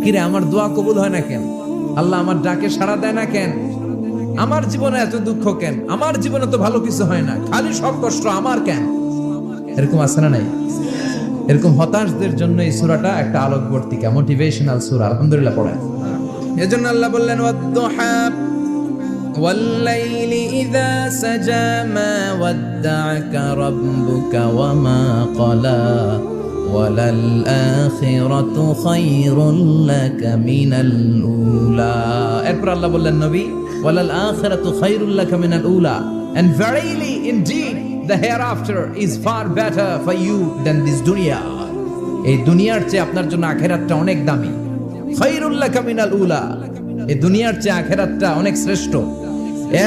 কিরে আমার দোয়া কবুল হয় না কেন? আল্লাহ আমার ডাকে সাড়া দেয় না কেন? আমার জীবনে এত দুঃখ কেন? আমার জীবনে তো ভালো কিছু হয় না, খালি সব কষ্ট আমার কেন? এরকম আছে না নাই? এরকম হতাশদের জন্য এই সূরাটা একটা আলোকবর্তিকা, মোটিভেশনাল সূরা। আলহামদুলিল্লাহ পড়েন। এজন্য আল্লাহ বললেন ওয়াদ-দুহা ওয়াল-লাইলি ইযা সাজা মা ওয়াদ্দা'আকা রাব্বুকা ওয়া মা ক্বালা ওয়ালাল আখিরাতু খায়রুল লাকা মিনাল উলা। এরপর আল্লাহ বললেন নবী ওয়ালাল আখিরাতু খায়রুল লাকা মিনাল উলা, and verily indeed the hereafter is far better for you than this dunya. এই দুনিয়ার চেয়ে আপনার জন্য আখিরাতটা অনেক দামি। খায়রুল লাকা মিনাল উলা, এই দুনিয়ার চেয়ে আখিরাতটা অনেক শ্রেষ্ঠ।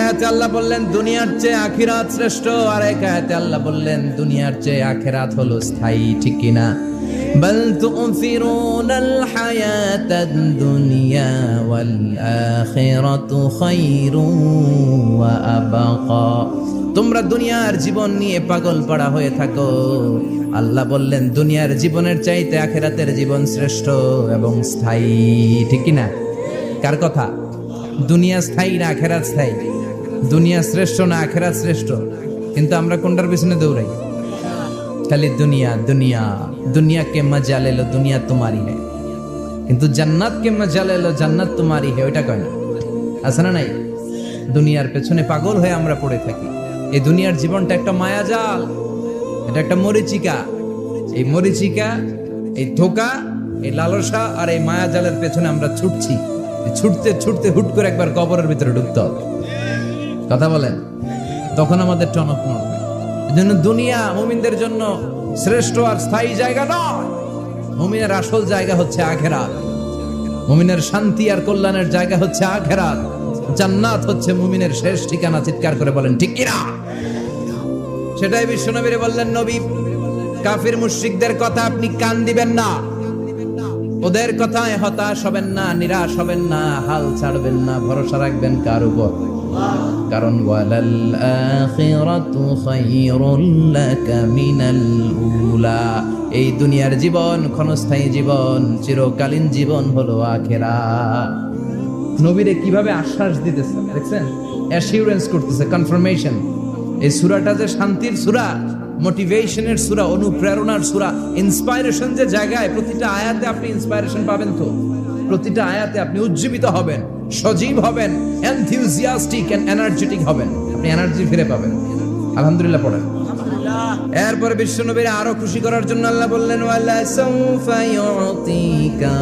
এতে আল্লাহ বললেন দুনিয়ার চেয়ে আখিরাত শ্রেষ্ঠ, আর এক আয়াতে আল্লাহ বললেন দুনিয়ার চেয়ে আখিরাত হলো স্থায়ী। ঠিক কি না? বাল তু'থিরুনাল হায়াতাদ দুনিয়া ওয়াল আখিরাতু খায়রুন ওয়া আবকা। তোমরা দুনিয়ার জীবন নিয়ে পাগল পাড়া হয়ে থাকো, আল্লাহ বললেন দুনিয়ার জীবনের চাইতে আখিরাতের জীবন শ্রেষ্ঠ এবং স্থায়ী। ঠিক কি না? কার কথা? দুনিয়া স্থায়ী না আখিরাত স্থায়ী? দুনিয়া শ্রেষ্ঠ না আখিরাত শ্রেষ্ঠ? কিন্তু আমরা কোনটার পিছনে দৌড়াই? খালি দুনিয়া দুনিয়া। দুনিয়া কে মজা ले लो দুনিয়া তোমারি है, কিন্তু জান্নাত কে মজা ले लो জান্নাত তোমারি है, ওইটা কয় না? আছে না নাই? দুনিয়ার পেছনে পাগল হয়ে আমরা পড়ে থাকি। এই দুনিয়ার জীবনটা একটা মায়াজাল, এটা একটা মরিচিকা। এই মরিচিকা, এই ধোঁকা, এই লালসা আর এই মায়াজালের পেছনে আমরা ছুটছি। ছুটতে ছুটতে হুট করে একবার কবরের ভিতরে ঢুকতে হবে। কথা বলেন, তখন আমাদের টনক নড়বে। এজন্য দুনিয়া মুমিনদের জন্য শ্রেষ্ঠ আর স্থায়ী জায়গা নয়। মুমিনের আসল জায়গা হচ্ছে আখিরাত। মুমিনের শান্তি আর কল্যাণের জায়গা হচ্ছে আখিরাত। জান্নাত হচ্ছে মুমিনের শেষ ঠিকানা। চিৎকার করে বলেন ঠিক কিনা? সেটাই বিশ্বনবীরে বললেন নবী, কাফির মুশরিকদের কথা আপনি কান দিবেন না, ওদের কথায় হতাশ হবেন না, নিরাশ হবেন না, হাল ছাড়বেন না, ভরসা রাখবেন কার উপর? কারণ ওয়ালাল আখিরাতু খায়রুল লাকা মিনাল উলা। এই দুনিয়ার জীবন ক্ষণস্থায়ী জীবন, চিরকালীন জীবন হলো আখিরাত। নবীরে কিভাবে আশ্বাস দিতেছে দেখছেন? অ্যাসিউরেন্স করতেছে, কনফার্মেশন। এই সূরাটা যে শান্তির সূরা, মোটিভেশনের সূরা, অনুপ্রেরণার সূরা, ইন্সপাইরেশন যে জায়গায়, প্রতিটা আয়াতে আপনি ইন্সপাইরেশন পাবেন। তো প্রতিটা আয়াতে আপনি উজ্জীবিত হবেন, সজীব হবেন, এনথিউজিয়াস্টিক এন্ড এনার্জেটিক হবেন, আপনি এনার্জি ফিরে পাবেন। আলহামদুলিল্লাহ পড়েন। এরপরে বিশ্বনবীর আরো খুশি করার জন্য আল্লাহ বললেন ওয়ালা সাউফা ইউতিকা